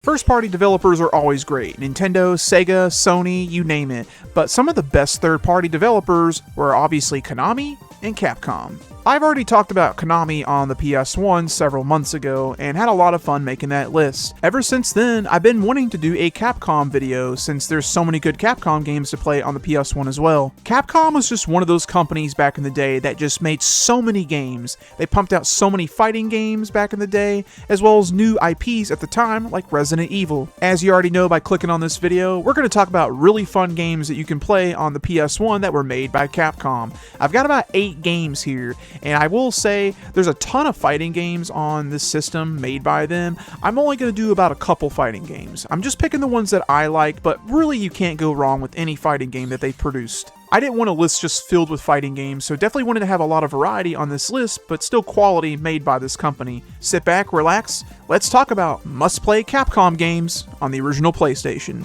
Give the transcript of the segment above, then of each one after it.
First-party developers are always great. Nintendo, Sega, Sony, you name it. But some of the best third-party developers were obviously Konami and Capcom. I've already talked about Konami on the PS1 several months ago and had a lot of fun making that list. Ever since then, I've been wanting to do a Capcom video since there's so many good Capcom games to play on the PS1 as well. Capcom was just one of those companies back in the day that just made so many games. They pumped out so many fighting games back in the day, as well as new IPs at the time like Resident Evil. As you already know by clicking on this video, we're going to talk about really fun games that you can play on the PS1 that were made by Capcom. I've got about 8 games here. And I will say, there's a ton of fighting games on this system made by them. I'm only going to do about a couple fighting games. I'm just picking the ones that I like, but really you can't go wrong with any fighting game that they've produced. I didn't want a list just filled with fighting games, so definitely wanted to have a lot of variety on this list, but still quality made by this company. Sit back, relax, let's talk about must-play Capcom games on the original PlayStation.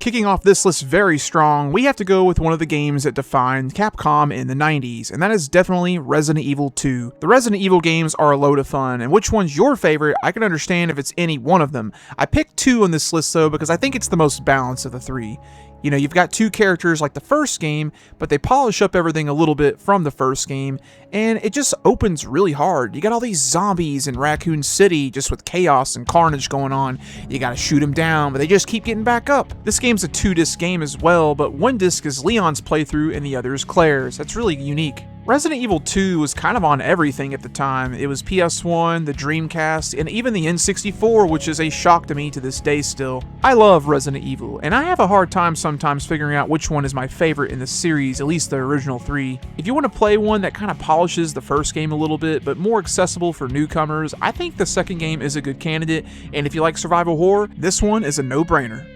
Kicking off this list very strong, we have to go with one of the games that defined Capcom in the 90s, and that is definitely Resident Evil 2. The Resident Evil games are a load of fun, and which one's your favorite, I can understand if it's any one of them. I picked 2 on this list though because I think it's the most balanced of the 3. You know, you've got 2 characters like the first game, but they polish up everything a little bit from the first game, and it just opens really hard. You got all these zombies in Raccoon City just with chaos and carnage going on. You gotta shoot them down, but they just keep getting back up. This game's a 2-disc game as well, but one disc is Leon's playthrough and the other is Claire's. That's really unique. Resident Evil 2 was kind of on everything at the time. It was PS1, the Dreamcast, and even the N64, which is a shock to me to this day still. I love Resident Evil, and I have a hard time sometimes figuring out which one is my favorite in the series, at least the original 3. If you want to play one that kind of polishes the first game a little bit, but more accessible for newcomers, I think the second game is a good candidate, and if you like survival horror, this one is a no-brainer.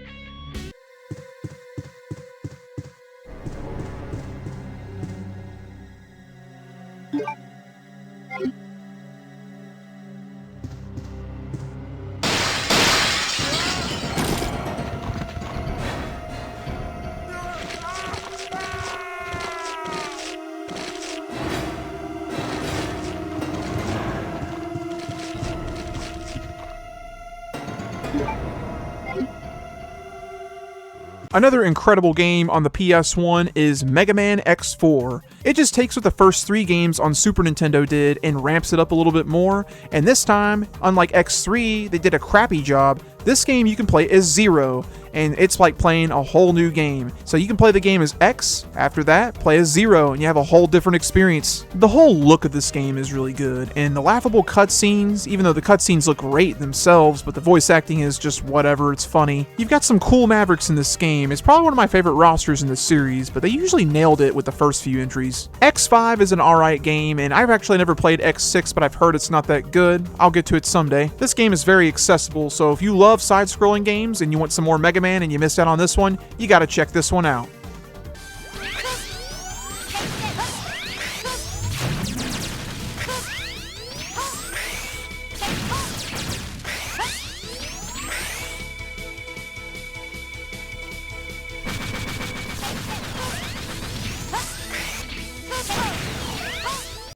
Another incredible game on the PS1 is Mega Man X4. It just takes what the first 3 games on Super Nintendo did and ramps it up a little bit more, and this time, unlike X3, they did a crappy job. This game you can play as Zero, and it's like playing a whole new game. So you can play the game as X, after that, play as Zero, and you have a whole different experience. The whole look of this game is really good, and the laughable cutscenes, even though the cutscenes look great themselves, but the voice acting is just whatever, it's funny. You've got some cool Mavericks in this game. It's probably one of my favorite rosters in the series, but they usually nailed it with the first few entries. X5 is an alright game, and I've actually never played X6, but I've heard it's not that good. I'll get to it someday. This game is very accessible, so if you love side-scrolling games and you want some more Mega Man and you missed out on this one, you gotta check this one out.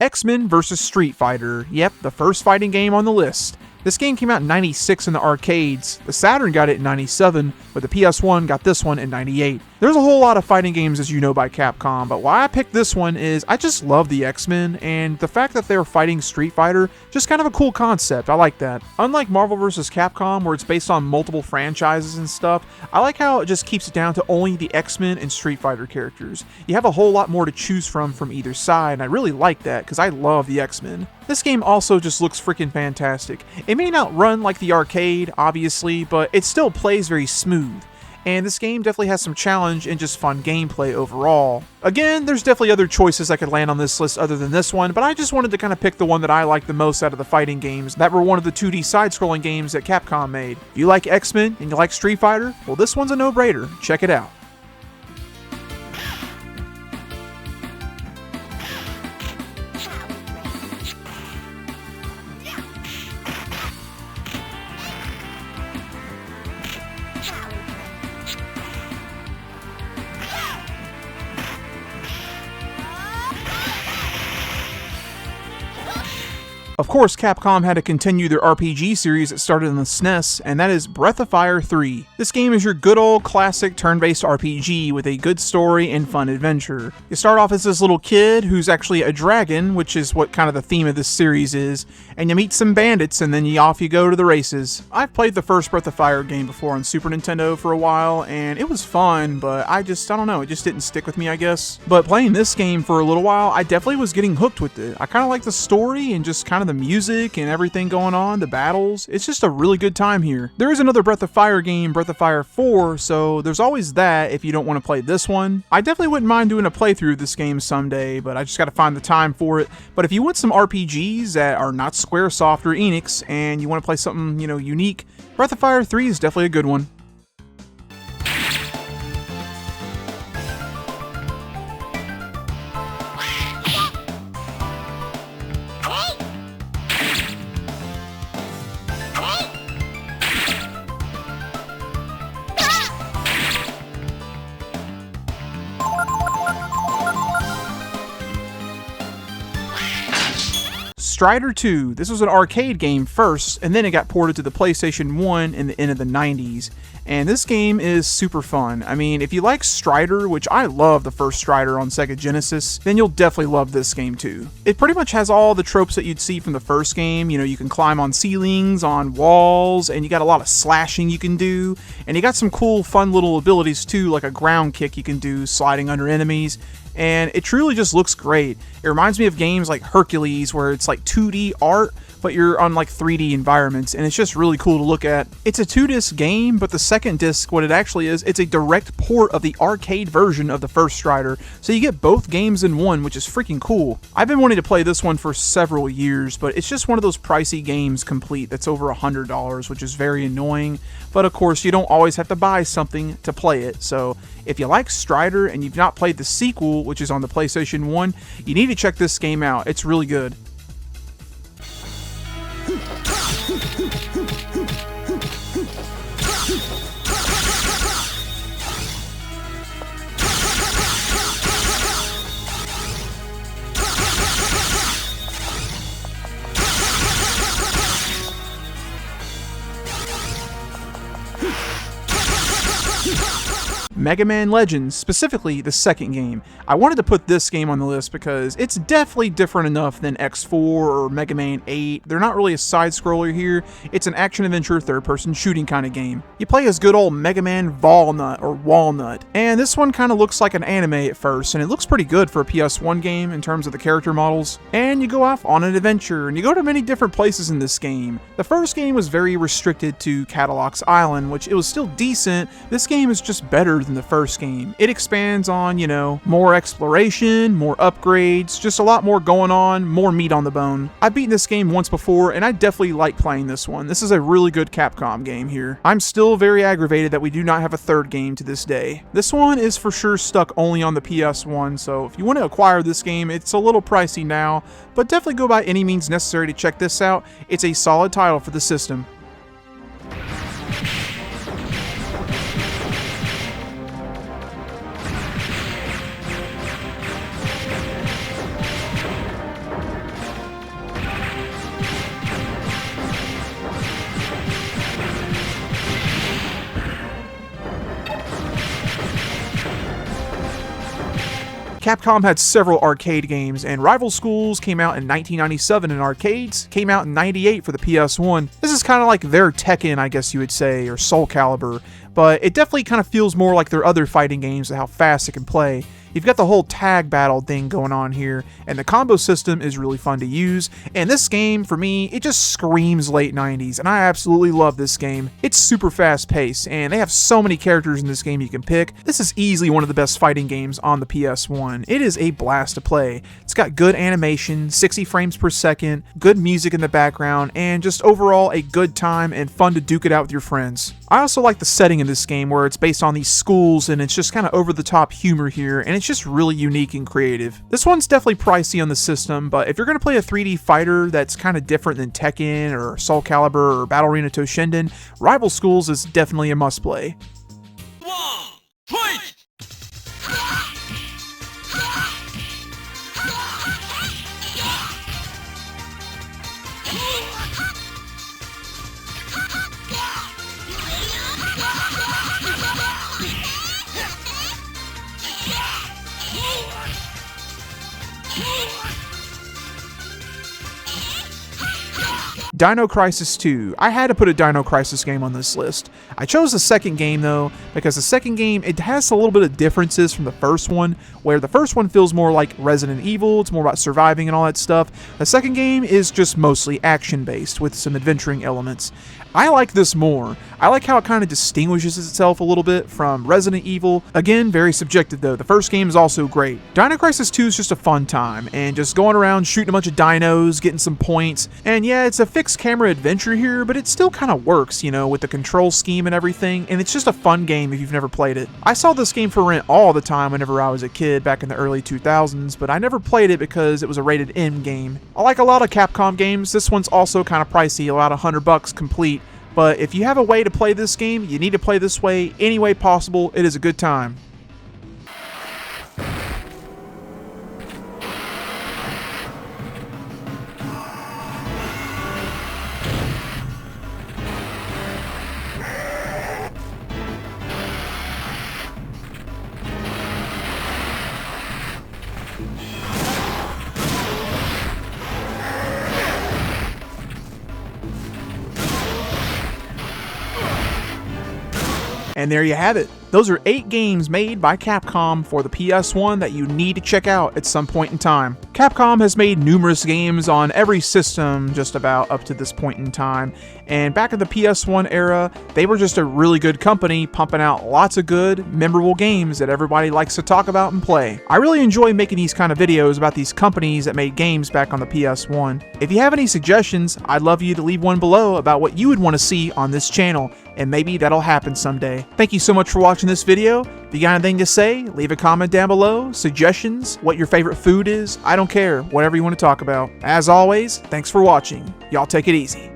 X-Men vs. Street Fighter. Yep, the first fighting game on the list. This game came out in 96 in the arcades. The Saturn got it in 97, but the PS1 got this one in 98. There's a whole lot of fighting games, as you know, by Capcom, but why I picked this one is I just love the X-Men, and the fact that they're fighting Street Fighter, just kind of a cool concept. I like that. Unlike Marvel vs. Capcom, where it's based on multiple franchises and stuff, I like how it just keeps it down to only the X-Men and Street Fighter characters. You have a whole lot more to choose from either side, and I really like that, because I love the X-Men. This game also just looks freaking fantastic. It may not run like the arcade, obviously, but it still plays very smooth. And this game definitely has some challenge and just fun gameplay overall. Again, there's definitely other choices I could land on this list other than this one, but I just wanted to kind of pick the one that I like the most out of the fighting games that were one of the 2D side-scrolling games that Capcom made. If you like X-Men and you like Street Fighter, well, this one's a no-brainer. Check it out. Of course, Capcom had to continue their RPG series that started on the SNES, and that is Breath of Fire 3. This game is your good old classic turn-based RPG with a good story and fun adventure. You start off as this little kid who's actually a dragon, which is what kind of the theme of this series is, and you meet some bandits and then off you go to the races. I've played the first Breath of Fire game before on Super Nintendo for a while, and it was fun, but I don't know, it just didn't stick with me, I guess. But playing this game for a little while, I definitely was getting hooked with it. I kind of like the story and just kind of the music and everything going on, the battles. It's just a really good time here. There is another Breath of Fire game, Breath of Fire 4, so there's always that if you don't want to play this one. I definitely wouldn't mind doing a playthrough of this game someday, but I just got to find the time for it. But if you want some RPGs that are not Squaresoft or Enix and you want to play something, unique, Breath of Fire 3 is definitely a good one. Strider 2. This was an arcade game first, and then it got ported to the PlayStation 1 in the end of the 90s. And this game is super fun. I mean, if you like Strider, which I love the first Strider on Sega Genesis, then you'll definitely love this game too. It pretty much has all the tropes that you'd see from the first game. You can climb on ceilings, on walls, and you got a lot of slashing you can do. And you got some cool, fun little abilities too, like a ground kick you can do, sliding under enemies. And it truly just looks great. It reminds me of games like Hercules, where it's like 2D art, but you're on like 3D environments, and it's just really cool to look at. It's a 2-disc game, but the second disc, what it actually is, it's a direct port of the arcade version of the first Strider, so you get both games in one, which is freaking cool. I've been wanting to play this one for several years, but it's just one of those pricey games complete that's over $100, which is very annoying, but of course you don't always have to buy something to play it, so if you like Strider and you've not played the sequel, which is on the PlayStation 1, you need to check this game out. It's really good. Mega Man Legends, specifically the second game. I wanted to put this game on the list because it's definitely different enough than X4 or Mega Man 8. They're not really a side-scroller here. It's an action-adventure, third-person shooting kind of game. You play as good old Mega Man Walnut, and this one kind of looks like an anime at first, and it looks pretty good for a PS1 game in terms of the character models. And you go off on an adventure, and you go to many different places in this game. The first game was very restricted to Cadillacs Island, which it was still decent. This game is just better than the first game. It expands on, more exploration, more upgrades, just a lot more going on, more meat on the bone. I've beaten this game once before, and I definitely like playing this one. This is a really good Capcom game here. I'm still very aggravated that we do not have a third game to this day. This one is for sure stuck only on the PS1, so if you want to acquire this game, it's a little pricey now, but definitely go by any means necessary to check this out. It's a solid title for the system. Capcom had several arcade games, and Rival Schools came out in 1997 in arcades, came out in 98 for the PS1. This is kind of like their Tekken, I guess you would say, or Soul Calibur, but it definitely kind of feels more like their other fighting games and how fast it can play. You've got the whole tag battle thing going on here, and the combo system is really fun to use, and this game, for me, it just screams late 90s, and I absolutely love this game. It's super fast paced, and they have so many characters in this game you can pick. This is easily one of the best fighting games on the PS1. It is a blast to play. It's got good animation, 60 frames per second, good music in the background, and just overall a good time and fun to duke it out with your friends. I also like the setting in this game where it's based on these schools and it's just kind of over-the-top humor here, and it's just really unique and creative. This one's definitely pricey on the system, but if you're going to play a 3D fighter that's kind of different than Tekken or Soul Calibur or Battle Arena Toshinden, Rival Schools is definitely a must-play. Fight! Dino Crisis 2. I had to put a Dino Crisis game on this list. I chose the second game though, because the second game, it has a little bit of differences from the first one, where the first one feels more like Resident Evil, it's more about surviving and all that stuff. The second game is just mostly action-based with some adventuring elements. I like this more. I like how it kind of distinguishes itself a little bit from Resident Evil. Again, very subjective though. The first game is also great. Dino Crisis 2 is just a fun time, and just going around shooting a bunch of dinos, getting some points. And yeah, it's a fixed camera adventure here, but it still kind of works, you know, with the control scheme and everything, and it's just a fun game if you've never played it. I saw this game for rent all the time whenever I was a kid back in the early 2000s, but I never played it because it was a rated M game. I like a lot of Capcom games. This one's also kind of pricey, about $100 complete. But if you have a way to play this game, you need to play this way any way possible. It is a good time. And there you have it. Those are 8 games made by Capcom for the PS1 that you need to check out at some point in time. Capcom has made numerous games on every system just about up to this point in time, and back in the PS1 era, they were just a really good company pumping out lots of good, memorable games that everybody likes to talk about and play. I really enjoy making these kind of videos about these companies that made games back on the PS1. If you have any suggestions, I'd love you to leave one below about what you would want to see on this channel, and maybe that'll happen someday. Thank you so much for watching this video. If you got anything to say, leave a comment down below, suggestions, what your favorite food is, I don't care, whatever you want to talk about. As always, thanks for watching. Y'all take it easy.